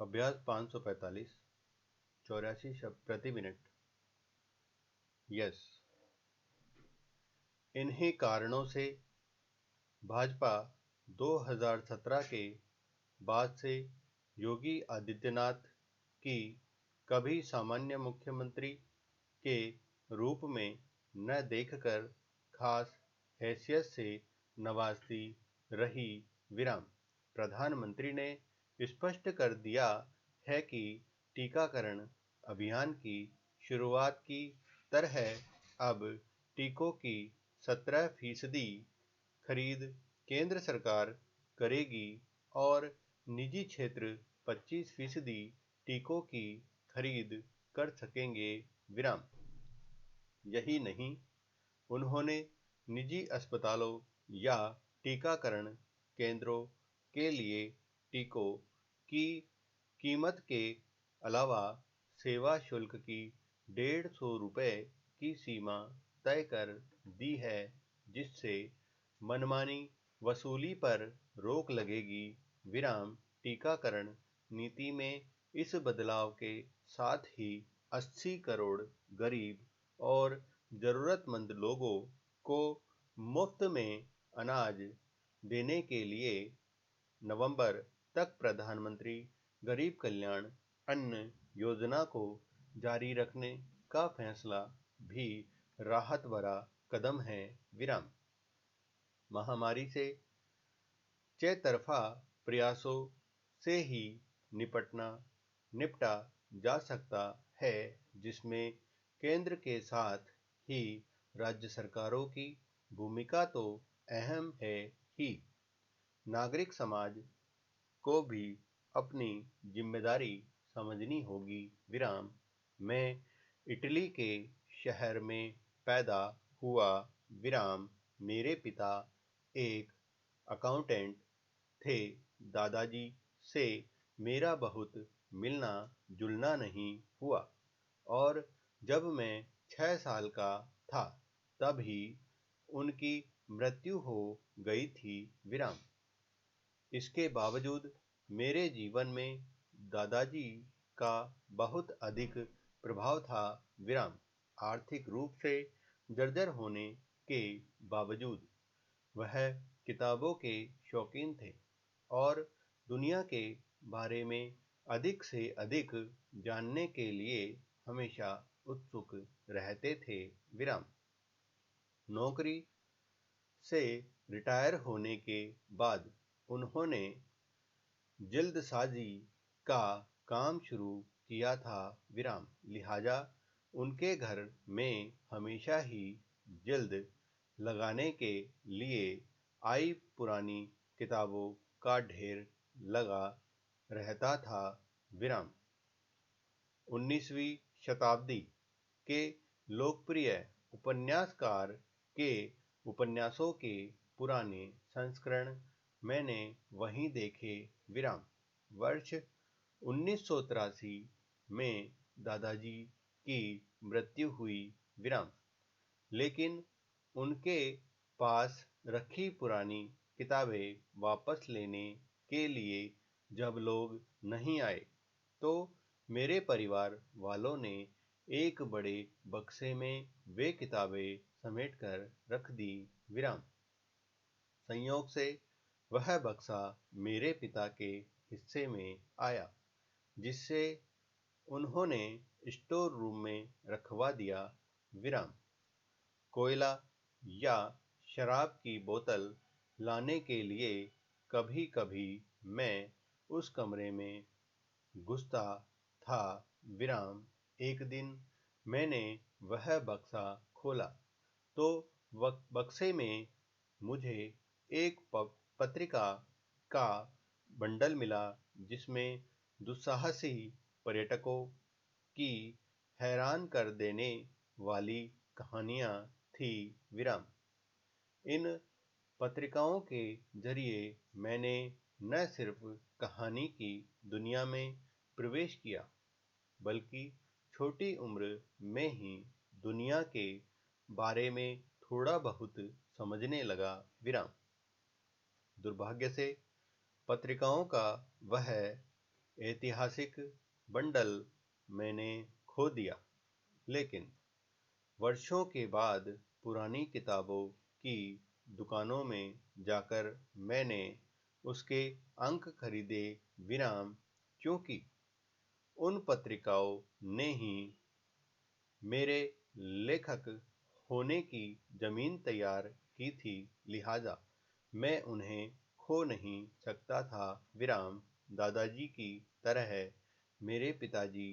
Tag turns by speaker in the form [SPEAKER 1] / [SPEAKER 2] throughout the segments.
[SPEAKER 1] अभ्यास 545 84 शब्द प्रति मिनट। यस। इन्हीं कारणों से भाजपा 2017 के बाद से योगी आदित्यनाथ की कभी सामान्य मुख्यमंत्री के रूप में न देखकर खास हैसियत से नवाजती रही। प्रधानमंत्री ने स्पष्ट कर दिया है कि टीकाकरण अभियान की शुरुआत की तरह अब टीकों की 17% खरीद केंद्र सरकार करेगी और निजी क्षेत्र 25% टीकों की खरीद कर सकेंगे। यही नहीं, उन्होंने निजी अस्पतालों या टीकाकरण केंद्रों के लिए टीकों की कीमत के अलावा सेवा शुल्क की ₹150 की सीमा तय कर दी है, जिससे मनमानी वसूली पर रोक लगेगी। टीकाकरण नीति में इस बदलाव के साथ ही 80 करोड़ गरीब और जरूरतमंद लोगों को मुफ्त में अनाज देने के लिए नवंबर तक प्रधानमंत्री गरीब कल्याण अन्न योजना को जारी रखने का फैसला भी राहत भरा कदम है। महामारी से चौतरफा प्रयासों से ही निपटा जा सकता है, जिसमें केंद्र के साथ ही राज्य सरकारों की भूमिका तो अहम है ही। नागरिक समाज को भी अपनी जिम्मेदारी समझनी होगी। मैं इटली के शहर में पैदा हुआ। मेरे पिता एक अकाउंटेंट थे। दादाजी से मेरा बहुत मिलना जुलना नहीं हुआ और जब मैं 6 साल का था तब ही उनकी मृत्यु हो गई थी। इसके बावजूद मेरे जीवन में दादाजी का बहुत अधिक प्रभाव था। आर्थिक रूप से जर्जर होने के बावजूद वह किताबों के शौकीन थे और दुनिया के बारे में अधिक से अधिक जानने के लिए हमेशा उत्सुक रहते थे। नौकरी से रिटायर होने के बाद उन्होंने जल्दसाजी का काम शुरू किया था। लिहाजा उनके घर में हमेशा ही जल्द लगाने के लिए आई पुरानी किताबों का ढेर लगा रहता था। 19वीं शताब्दी के लोकप्रिय उपन्यासकार के उपन्यासों के पुराने संस्करण मैंने वहीं देखे। वर्ष 1983 में दादाजी की मृत्यु हुई। लेकिन उनके पास रखी पुरानी किताबें वापस लेने के लिए जब लोग नहीं आए, तो मेरे परिवार वालों ने एक बड़े बक्से में वे किताबें समेटकर रख दी। संयोग से वह बक्सा मेरे पिता के हिस्से में आया, जिसे उन्होंने स्टोर रूम में रखवा दिया। कोयला या शराब की बोतल लाने के लिए कभी-कभी मैं उस कमरे में घुसता था। एक दिन मैंने वह बक्सा खोला तो बक्से में मुझे एक पत्रिका का बंडल मिला, जिसमें दुस्साहसी पर्यटकों की हैरान कर देने वाली कहानियां थी। इन पत्रिकाओं के जरिए मैंने न सिर्फ कहानी की दुनिया में प्रवेश किया, बल्कि छोटी उम्र में ही दुनिया के बारे में थोड़ा बहुत समझने लगा। दुर्भाग्य से पत्रिकाओं का वह ऐतिहासिक बंडल मैंने खो दिया, लेकिन वर्षों के बाद पुरानी किताबों की दुकानों में जाकर मैंने उसके अंक खरीदे विराम, क्योंकि उन पत्रिकाओं ने ही मेरे लेखक होने की जमीन तैयार की थी, लिहाजा मैं उन्हें खो नहीं सकता था विराम। दादाजी की तरह मेरे पिताजी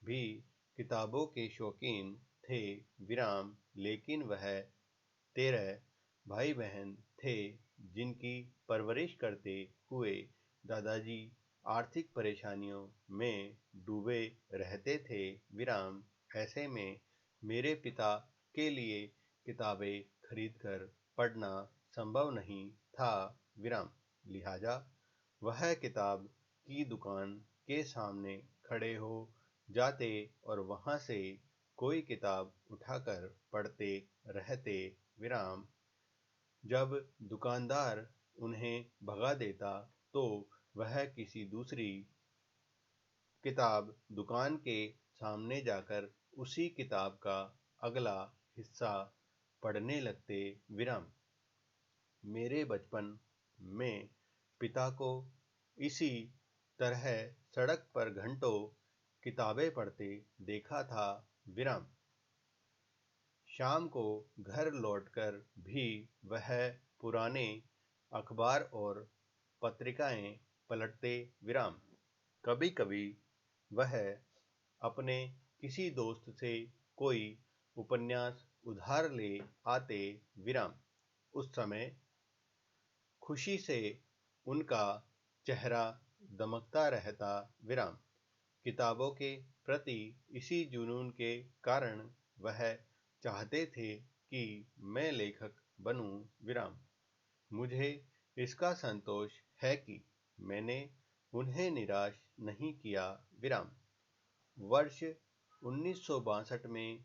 [SPEAKER 1] भी किताबों के शौकीन थे विराम, लेकिन वह 13 भाई बहन थे जिनकी परवरिश करते हुए दादाजी आर्थिक परेशानियों में डूबे रहते थे विराम। ऐसे में मेरे पिता के लिए किताबें खरीदकर पढ़ना संभव नहीं था विराम, लिहाजा वह किताब की दुकान के सामने खड़े हो जाते और वहां से कोई किताब उठाकर पढ़ते रहते विराम। जब दुकानदार उन्हें भगा देता तो वह किसी दूसरी किताब दुकान के सामने जाकर उसी किताब का अगला हिस्सा पढ़ने लगते विराम। मेरे बचपन में पिता को इसी तरह सड़क पर घंटों किताबें पढ़ते देखा था विराम। शाम को घर लौटकर भी वह पुराने अखबार और पत्रिकाएं पलटते विराम। कभी कभी वह अपने किसी दोस्त से कोई उपन्यास उधार ले आते विराम। उस समय खुशी से उनका चेहरा दमकता रहता विराम। किताबों के प्रति इसी जुनून के कारण वह चाहते थे कि मैं लेखक बनूं विराम। मुझे इसका संतोष है कि मैंने उन्हें निराश नहीं किया विराम। वर्ष 1962 में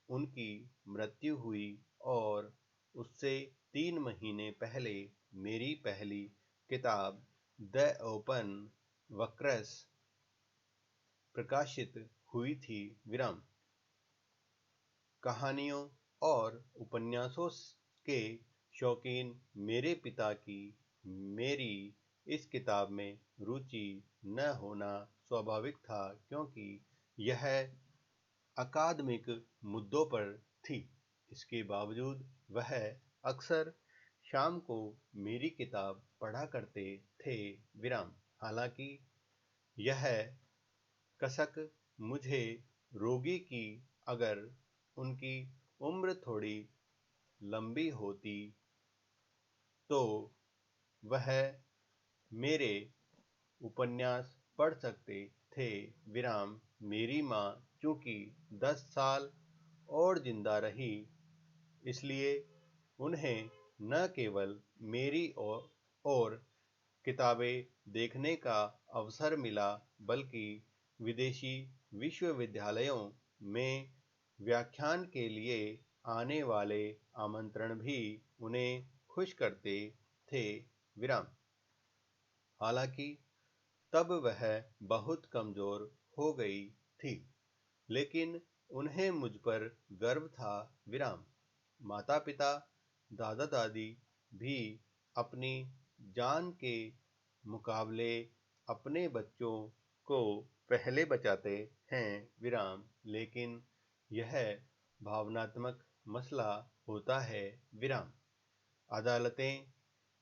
[SPEAKER 1] उनकी मृत्यु हुई और उससे 3 महीने पहले मेरी पहली किताब द ओपन वक्रस प्रकाशित हुई थी विराम। कहानियों और उपन्यासों के शौकीन मेरे पिता की मेरी इस किताब में रुचि न होना स्वाभाविक था, क्योंकि यह अकादमिक मुद्दों पर थी। इसके बावजूद वह अक्सर शाम को मेरी किताब पढ़ा करते थे विराम। हालांकि यह कसक मुझे रोगी की अगर उनकी उम्र थोड़ी लंबी होती तो वह मेरे उपन्यास पढ़ सकते थे विराम। मेरी माँ चूंकि 10 साल और जिंदा रही, इसलिए उन्हें न केवल मेरी और किताबें देखने का अवसर मिला, बल्कि विदेशी विश्वविद्यालयों में व्याख्यान के लिए आने वाले आमंत्रण भी उन्हें खुश करते थे विराम। हालांकि तब वह बहुत कमजोर हो गई थी, लेकिन उन्हें मुझ पर गर्व था विराम। माता पिता दादा दादी भी अपनी जान के मुकाबले अपने बच्चों को पहले बचाते हैं विराम, लेकिन यह भावनात्मक मसला होता है विराम। अदालतें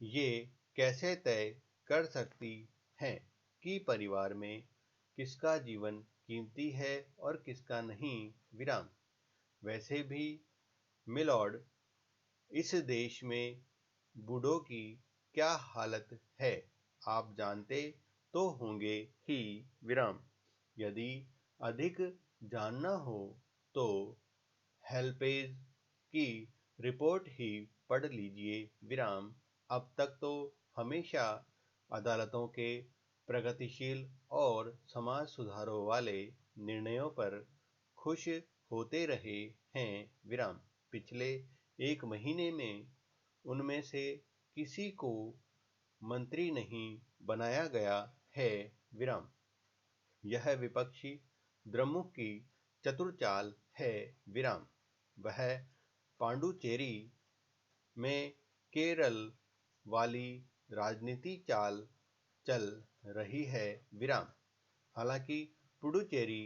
[SPEAKER 1] ये कैसे तय कर सकती हैं कि परिवार में किसका जीवन कीमती है और किसका नहीं विराम। वैसे भी मिलॉर्ड, इस देश में बूढ़ों की क्या हालत है आप जानते तो होंगे ही विराम। यदि अधिक जानना हो तो हेल्पेज की रिपोर्ट ही पढ़ लीजिए विराम। अब तक तो हमेशा अदालतों के प्रगतिशील और समाज सुधारों वाले निर्णयों पर खुश होते रहे हैं विराम। पिछले 1 महीने में उनमें से किसी को मंत्री नहीं बनाया गया है विराम। यह विपक्षी द्रमुक की चतुर चाल है विराम। वह पांडुचेरी में केरल वाली राजनीति चाल चल रही है विराम। हालांकि पुडुचेरी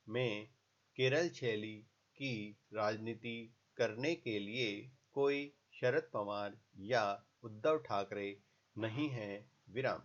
[SPEAKER 1] में केरल शैली की राजनीति करने के लिए कोई शरद पवार या उद्धव ठाकरे नहीं है विराम।